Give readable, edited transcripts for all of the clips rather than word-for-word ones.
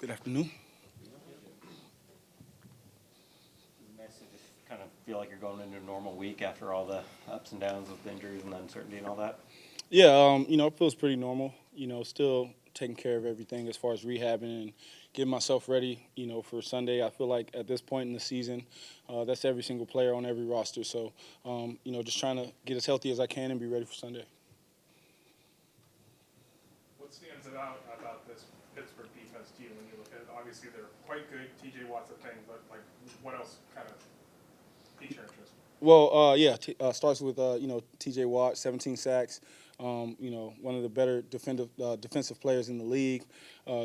Good afternoon. Nice to just kind of feel like you're going into a normal week after all the ups and downs with injuries and uncertainty and all that. Yeah, it feels pretty normal. Still taking care of everything as far as rehabbing and getting myself ready, for Sunday. I feel like at this point in the season, that's every single player on every roster. So, just trying to get as healthy as I can and be ready for Sunday. What stands about this Pittsburgh defense to you when you look at it? Obviously, they're quite good. TJ Watt's a thing, but what else kind of piques your interest? Well, starts with TJ Watt, 17 sacks. One of the better defensive players in the league.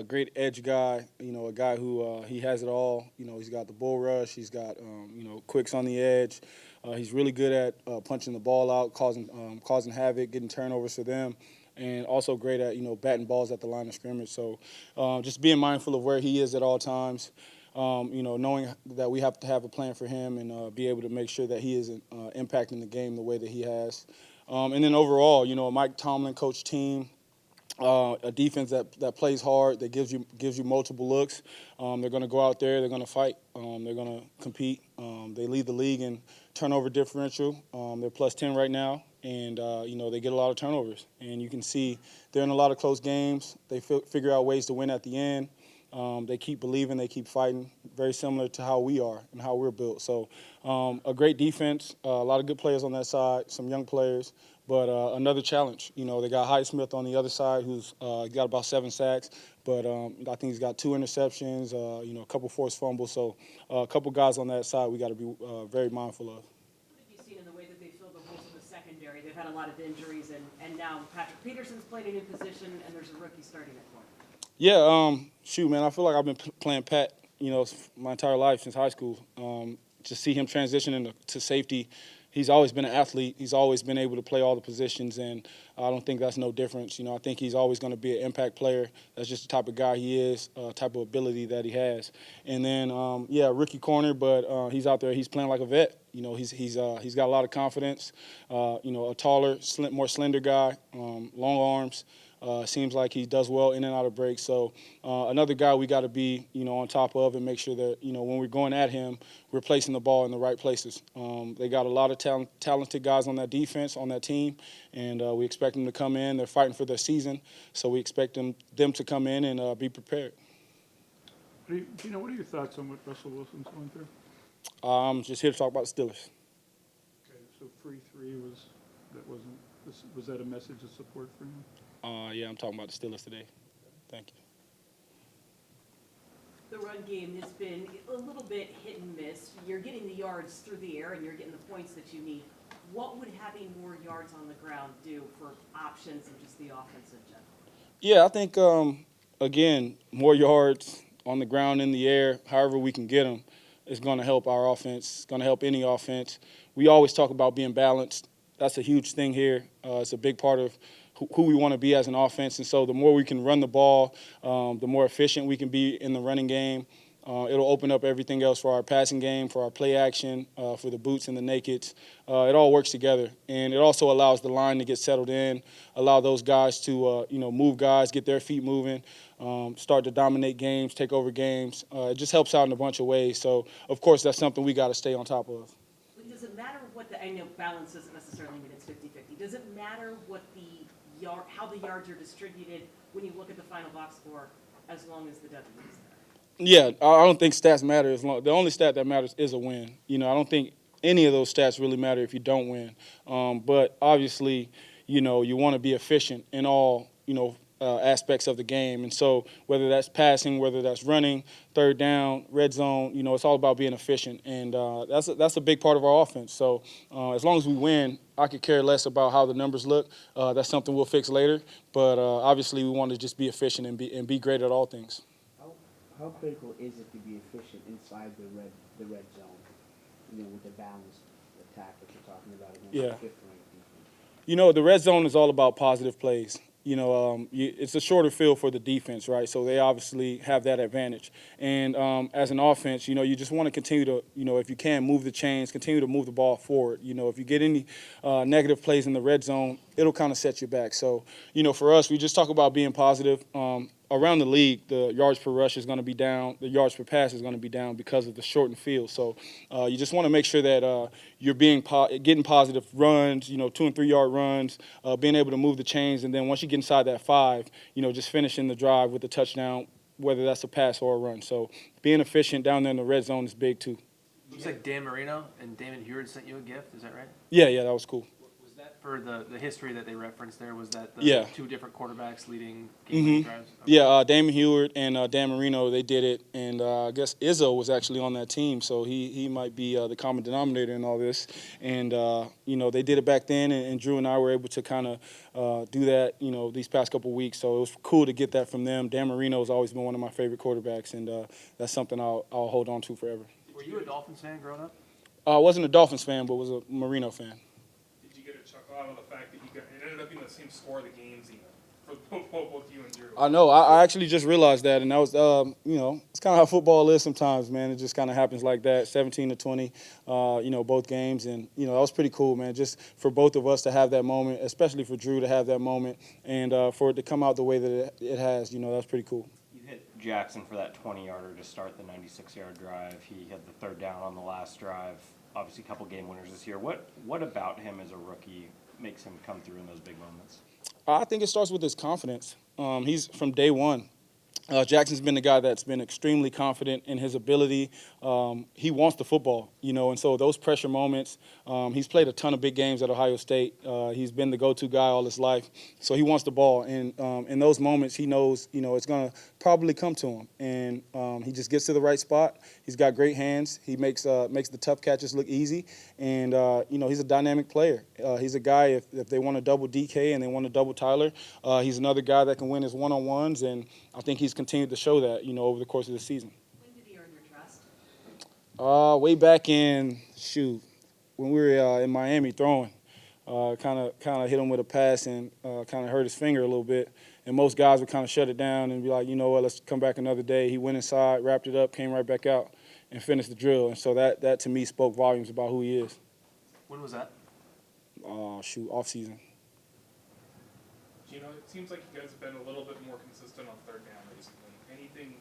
Great edge guy. A guy who he has it all. He's got the bull rush. He's got quicks on the edge. He's really good at punching the ball out, causing havoc, getting turnovers for them. And also great at batting balls at the line of scrimmage. So just being mindful of where he is at all times. Knowing that we have to have a plan for him and be able to make sure that he isn't impacting the game the way that he has. And then overall, a Mike Tomlin coach team, a defense that plays hard, that gives you multiple looks. They're going to go out there, they're going to fight, they're going to compete. They lead the league in turnover differential. They're plus 10 right now, and they get a lot of turnovers. And you can see they're in a lot of close games. They figure out ways to win at the end. They keep believing, they keep fighting, very similar to how we are and how we're built. So a great defense, a lot of good players on that side, some young players, but another challenge. They got Highsmith on the other side who's got about 7 sacks, but I think he's got 2 interceptions, a couple forced fumbles. So a couple guys on that side we got to be very mindful of. What have you seen in the way that they filled the holes in the secondary? They've had a lot of injuries, and now Patrick Peterson's playing in position, and there's a rookie starting at corner. Yeah, man, I feel like I've been playing Pat, my entire life since high school. To see him transition into safety, he's always been an athlete. He's always been able to play all the positions, and I don't think that's no difference. I think he's always going to be an impact player. That's just the type of guy he is, type of ability that he has. And then, rookie corner, but he's out there. He's playing like a vet. He's got a lot of confidence. A taller, more slender guy, long arms. Seems like he does well in and out of breaks. So another guy we got to be, on top of and make sure that, when we're going at him, we're placing the ball in the right places. They got a lot of talented guys on that defense, on that team, and we expect them to come in. They're fighting for their season, so we expect them to come in and be prepared. What are your thoughts on what Russell Wilson's going through? I'm just here to talk about the Steelers. Okay, so free 3 was that a message of support for him? I'm talking about the Steelers today. Thank you. The run game has been a little bit hit and miss. You're getting the yards through the air, and you're getting the points that you need. What would having more yards on the ground do for options and just the offense in general? Yeah, I think, again, more yards on the ground, in the air, however we can get them, is going to help our offense. It's going to help any offense. We always talk about being balanced. That's a huge thing here. It's a big part of who we want to be as an offense. And so the more we can run the ball, the more efficient we can be in the running game. It'll open up everything else for our passing game, for our play action, for the boots and the nakeds. It all works together. And it also allows the line to get settled in, allow those guys to, move guys, get their feet moving, start to dominate games, take over games. It just helps out in a bunch of ways. So, of course, that's something we got to stay on top of. Does it matter I know balance doesn't necessarily mean it's 50-50. Does it matter how the yards are distributed when you look at the final box score, as long as the W is there? Yeah, I don't think stats matter. The only stat that matters is a win. I don't think any of those stats really matter if you don't win. But obviously, you want to be efficient in all, aspects of the game. And so whether that's passing, whether that's running, third down, red zone, it's all about being efficient. And that's a big part of our offense. So as long as we win, I could care less about how the numbers look. That's something we'll fix later. But obviously we want to just be efficient and be great at all things. How critical is it to be efficient inside the red zone, with the balanced attack that you're talking about against the fifth-ranked defense? The red zone is all about positive plays. It's a shorter field for the defense, right? So they obviously have that advantage. And as an offense, you just want to continue to, if you can, move the chains, continue to move the ball forward. If you get any negative plays in the red zone, it'll kind of set you back. So, for us, we just talk about being positive. around the league, the yards per rush is going to be down, the yards per pass is going to be down because of the shortened field. So you just want to make sure that you're getting positive runs, 2 and 3 yard runs, being able to move the chains, and then once you get inside that 5, just finishing the drive with a touchdown, whether that's a pass or a run. So being efficient down there in the red zone is big too. Looks like Dan Marino and Damon Heward sent you a gift. Is that right? Yeah, that was cool. Was that for the history that they referenced there? Was that the Yeah. 2 different quarterbacks leading game drives? Okay. Yeah, Damon Heward and Dan Marino, they did it, and I guess Izzo was actually on that team, so he might be the common denominator in all this. And they did it back then, and Drew and I were able to kind of do that, these past couple weeks. So it was cool to get that from them. Dan Marino has always been one of my favorite quarterbacks, and that's something I'll hold on to forever. Were you a Dolphins fan growing up? I wasn't a Dolphins fan, but was a Marino fan. Did you get a chuckle out of the fact that it ended up being the same score of the games even for both you and Drew? I know. I actually just realized that, and that was, it's kind of how football is sometimes, man. It just kind of happens like that, 17-20, both games, and that was pretty cool, man. Just for both of us to have that moment, especially for Drew to have that moment, and for it to come out the way that it has, that's pretty cool. You hit Jackson for that 20-yarder to start the 96-yard drive. He had the 3rd down on the last drive. Obviously, a couple game winners this year. What about him as a rookie makes him come through in those big moments? I think it starts with his confidence. He's from day one. Jackson's been the guy that's been extremely confident in his ability. He wants the football, and so those pressure moments, he's played a ton of big games at Ohio State. He's been the go-to guy all his life, so he wants the ball. And in those moments, he knows, it's going to probably come to him. And he just gets to the right spot. He's got great hands. He makes the tough catches look easy. And, he's a dynamic player. He's a guy, if they want to double DK and they want to double Tyler, he's another guy that can win his one-on-ones. And I think he's continued to show that, over the course of the season. When did he earn your trust? Way back in, when we were in Miami throwing, kind of hit him with a pass and kind of hurt his finger a little bit. And most guys would kind of shut it down and be like, let's come back another day. He went inside, wrapped it up, came right back out, and finished the drill. And so that to me spoke volumes about who he is. When was that? Off season. It seems like you guys have been a little bit more consistent on 3rd down recently. Anything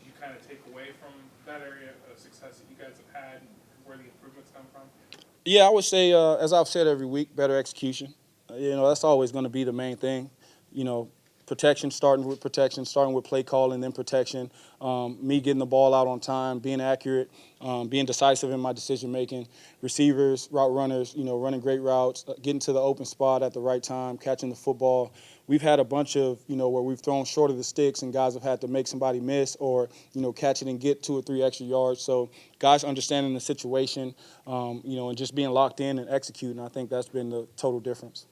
you kind of take away from that area of success that you guys have had and where the improvements come from? Yeah, I would say, as I've said every week, better execution. That's always going to be the main thing. Protection, starting with play calling, then protection. Me getting the ball out on time, being accurate, being decisive in my decision making. Receivers, route runners, running great routes, getting to the open spot at the right time, catching the football. We've had a bunch of, where we've thrown short of the sticks and guys have had to make somebody miss or, catch it and get 2 or 3 extra yards. So guys understanding the situation, and just being locked in and executing, I think that's been the total difference.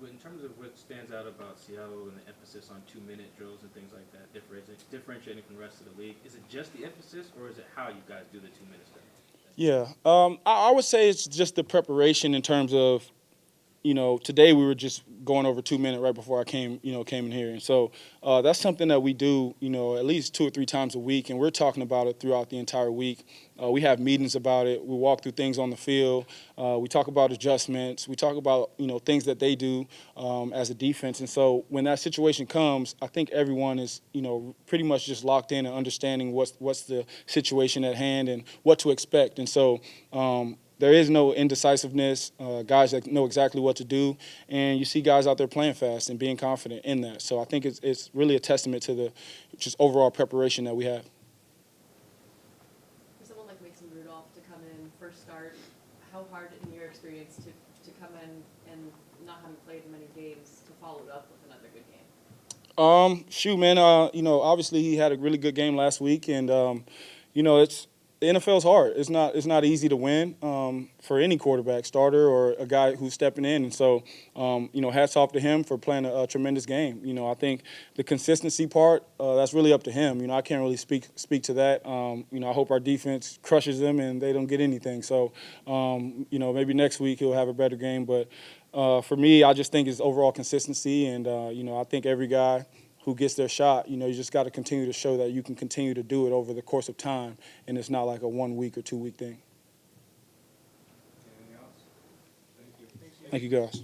In terms of what stands out about Seattle and the emphasis on 2-minute drills and things like that, differentiating from the rest of the league, is it just the emphasis or is it how you guys do the 2 minutes? Yeah, I would say it's just the preparation in terms of, today we were just going over 2-minute right before I came in here. And so that's something that we do, at least 2 or 3 times a week. And we're talking about it throughout the entire week. We have meetings about it. We walk through things on the field. We talk about adjustments. We talk about, things that they do as a defense. And so when that situation comes, I think everyone is, pretty much just locked in and understanding what's the situation at hand and what to expect. And so there is no indecisiveness, guys that know exactly what to do, and you see guys out there playing fast and being confident in that. So I think it's really a testament to the just overall preparation that we have. For someone like Mason Rudolph to come in first start, how hard in your experience to come in and not having played many games to follow it up with another good game? Man, obviously he had a really good game last week, and the NFL's hard. It's not easy to win for any quarterback, starter or a guy who's stepping in. And so, hats off to him for playing a tremendous game. I think the consistency part, that's really up to him. I can't really speak to that. I hope our defense crushes them and they don't get anything. So, maybe next week he'll have a better game. But for me, I just think it's overall consistency. And, I think every guy who gets their shot, you just got to continue to show that you can continue to do it over the course of time, and it's not like a 1 week or 2 week thing. Anything else? Thank you. Thank you, guys.